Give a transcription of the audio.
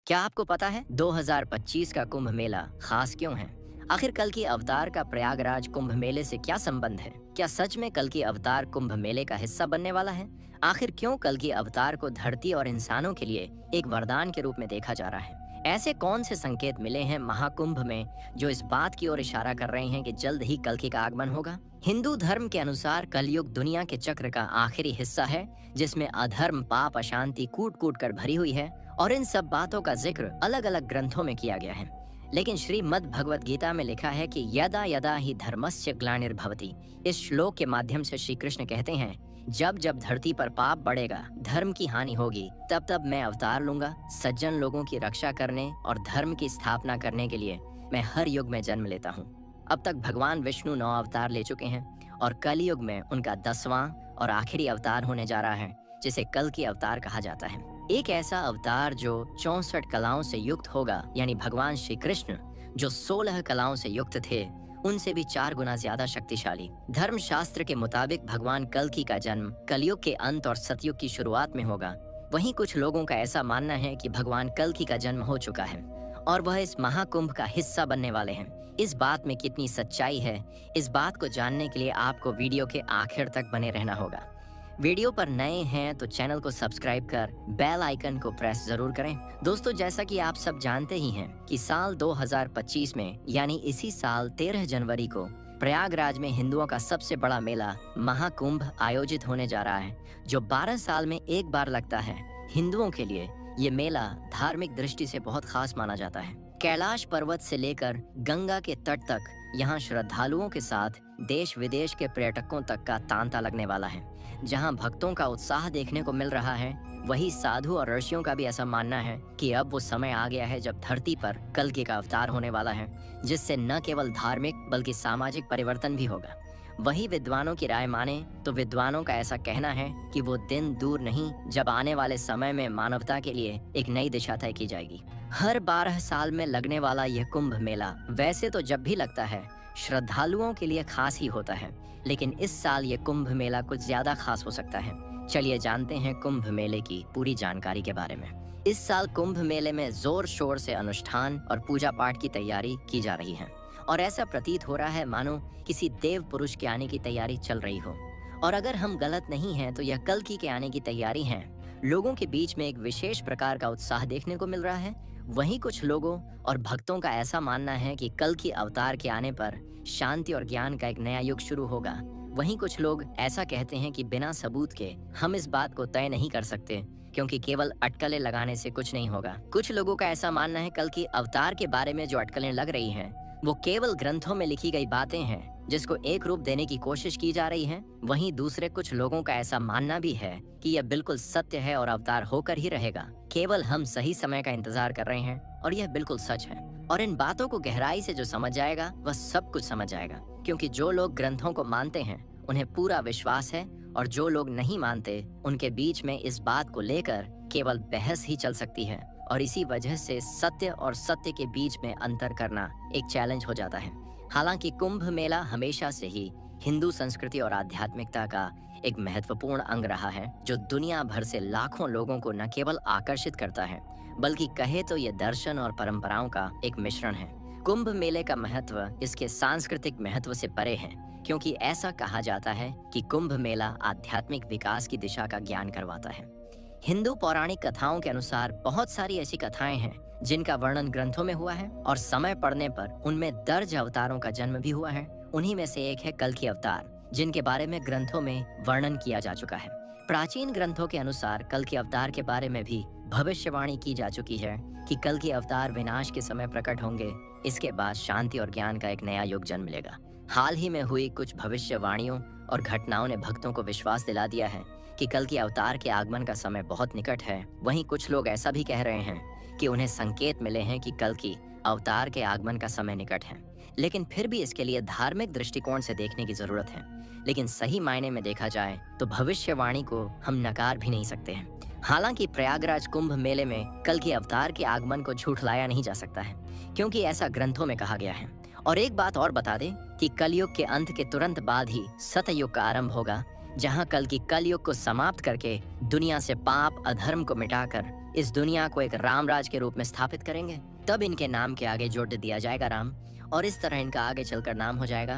क्या आपको पता है 2025 का कुंभ मेला खास क्यों है? आखिर कल की अवतार का प्रयागराज कुंभ मेले से क्या संबंध है? क्या सच में कल की अवतार कुंभ मेले का हिस्सा बनने वाला है? आखिर क्यों कल की अवतार को धरती और इंसानों के लिए एक वरदान के रूप में देखा जा रहा है? ऐसे कौन से संकेत मिले हैं महाकुंभ में जो इस बात की ओर इशारा कर रहे हैं कि जल्द ही कल्कि का आगमन होगा? हिंदू धर्म के अनुसार कलयुग दुनिया के चक्र का आखिरी हिस्सा है जिसमें अधर्म, पाप, अशांति कूट कूट कर भरी हुई है और इन सब बातों का जिक्र अलग अलग ग्रंथों में किया गया है। लेकिन श्रीमद् भगवत गीता में लिखा है कि यदा यदा ही धर्मस्य ग्लानिर्भवति। इस श्लोक के माध्यम से श्री कृष्ण कहते हैं, जब जब धरती पर पाप बढ़ेगा, धर्म की हानि होगी, तब तब मैं अवतार लूंगा। सज्जन लोगों की रक्षा करने और धर्म की स्थापना करने के लिए मैं हर युग में जन्म लेता हूँ। अब तक भगवान विष्णु 9 अवतार ले चुके हैं और कलयुग में उनका 10वां और आखिरी अवतार होने जा रहा है, जिसे कल की अवतार कहा जाता है। एक ऐसा अवतार जो 64 कलाओं से युक्त होगा, यानी भगवान श्री कृष्ण जो 16 कलाओं से युक्त थे, उनसे भी 4 गुना ज्यादा शक्तिशाली। धर्मशास्त्र के मुताबिक भगवान कल्कि का जन्म कलयुग के अंत और सतयुग की शुरुआत में होगा। वहीं कुछ लोगों का ऐसा मानना है कि भगवान कल्कि का जन्म हो चुका है और वह इस महाकुंभ का हिस्सा बनने वाले हैं। इस बात में कितनी सच्चाई है, इस बात को जानने के लिए आपको वीडियो के आखिर तक बने रहना होगा। वीडियो पर नए हैं तो चैनल को सब्सक्राइब कर बेल आइकन को प्रेस जरूर करें। दोस्तों, जैसा कि आप सब जानते ही हैं कि साल 2025 में यानी इसी साल 13 जनवरी को प्रयागराज में हिंदुओं का सबसे बड़ा मेला महाकुंभ आयोजित होने जा रहा है, जो 12 साल में एक बार लगता है। हिंदुओं के लिए ये मेला धार्मिक दृष्टि से बहुत खास माना जाता है। कैलाश पर्वत से लेकर गंगा के तट तक यहाँ श्रद्धालुओं के साथ देश विदेश के पर्यटकों तक का तांता लगने वाला है। जहाँ भक्तों का उत्साह देखने को मिल रहा है, वही साधु और ऋषियों का भी ऐसा मानना है कि अब वो समय आ गया है जब धरती पर कल्कि का अवतार होने वाला है, जिससे न केवल धार्मिक बल्कि सामाजिक परिवर्तन भी होगा। वही विद्वानों की राय माने तो विद्वानों का ऐसा कहना है कि वो दिन दूर नहीं जब आने वाले समय में मानवता के लिए एक नई दिशा तय की जाएगी। हर 12 साल में लगने वाला यह कुंभ मेला वैसे तो जब भी लगता है श्रद्धालुओं के लिए खास ही होता है, लेकिन इस साल ये कुंभ मेला कुछ ज्यादा खास हो सकता है। चलिए जानते हैं कुंभ मेले की पूरी जानकारी के बारे में। इस साल कुंभ मेले में जोर शोर से अनुष्ठान और पूजा पाठ की तैयारी की जा रही है और ऐसा प्रतीत हो रहा है मानो किसी देव पुरुष के आने की तैयारी चल रही हो। और अगर हम गलत नहीं हैं तो यह कल्कि के आने की तैयारी है। लोगों के बीच में एक विशेष प्रकार का उत्साह देखने को मिल रहा है। वहीं कुछ लोगों और भक्तों का ऐसा मानना है कि कल्कि अवतार के आने पर शांति और ज्ञान का एक नया युग शुरू होगा। वहीं कुछ लोग ऐसा कहते हैं कि बिना सबूत के हम इस बात को तय नहीं कर सकते, क्योंकि केवल अटकलें लगाने से कुछ नहीं होगा। कुछ लोगों का ऐसा मानना है कल्कि अवतार के बारे में जो अटकलें लग रही हैं वो केवल ग्रंथों में लिखी गई बातें हैं जिसको एक रूप देने की कोशिश की जा रही है। वहीं दूसरे कुछ लोगों का ऐसा मानना भी है कि यह बिल्कुल सत्य है और अवतार होकर ही रहेगा। केवल हम सही समय का इंतजार कर रहे हैं और यह बिल्कुल सच है। और इन बातों को गहराई से जो समझ जाएगा वह सब कुछ समझ जाएगा, क्योंकि जो लोग ग्रंथों को मानते हैं उन्हें पूरा विश्वास है और जो लोग नहीं मानते उनके बीच में इस बात को लेकर केवल बहस ही चल सकती है। और इसी वजह से सत्य और सत्य के बीच में अंतर करना एक चैलेंज हो जाता है। हालांकि कुंभ मेला हमेशा से ही हिंदू संस्कृति और आध्यात्मिकता का एक महत्वपूर्ण अंग रहा है, जो दुनिया भर से लाखों लोगों को न केवल आकर्षित करता है बल्कि कहे तो ये दर्शन और परंपराओं का एक मिश्रण है। कुंभ मेले का महत्व इसके सांस्कृतिक महत्व से परे है, क्योंकि ऐसा कहा जाता है कि कुंभ मेला आध्यात्मिक विकास की दिशा का ज्ञान करवाता है। हिंदू पौराणिक कथाओं के अनुसार बहुत सारी ऐसी कथाएं हैं जिनका वर्णन ग्रंथों में हुआ है और समय पड़ने पर उनमें दर्ज अवतारों का जन्म भी हुआ है। उन्हीं में से एक है कल्कि अवतार, जिनके बारे में ग्रंथों में वर्णन किया जा चुका है। प्राचीन ग्रंथों के अनुसार कल्कि अवतार के बारे में भी भविष्यवाणी की जा चुकी है कि कल्कि अवतार विनाश के समय प्रकट होंगे। इसके बाद शांति और ज्ञान का एक नया युग जन्म लेगा। हाल ही में हुई कुछ भविष्यवाणियों और घटनाओं ने भक्तों को विश्वास दिला दिया है कि कल्कि अवतार के आगमन का समय बहुत निकट है। वहीं कुछ लोग ऐसा भी कह रहे हैं कि उन्हें संकेत मिले हैं कि कल्कि अवतार के आगमन का समय निकट है, लेकिन फिर भी इसके लिए धार्मिक दृष्टिकोण से देखने की जरूरत है। लेकिन सही मायने में देखा जाए तो भविष्यवाणी को हम नकार भी नहीं सकते हैं। हालांकि प्रयागराज कुंभ मेले में कल्कि अवतार के आगमन को झूठलाया नहीं जा सकता है, क्योंकि ऐसा ग्रंथों में कहा गया है। और एक बात और बता दें कि कलयुग के अंत के तुरंत बाद ही सतयुग का आरंभ होगा, जहां कल्कि कलयुग को समाप्त करके दुनिया से पाप अधर्म को मिटाकर इस दुनिया को एक रामराज के रूप में स्थापित करेंगे, तब इनके नाम के आगे जोड़ दिया जाएगा राम, और इस तरह इनका आगे चलकर नाम हो जाएगा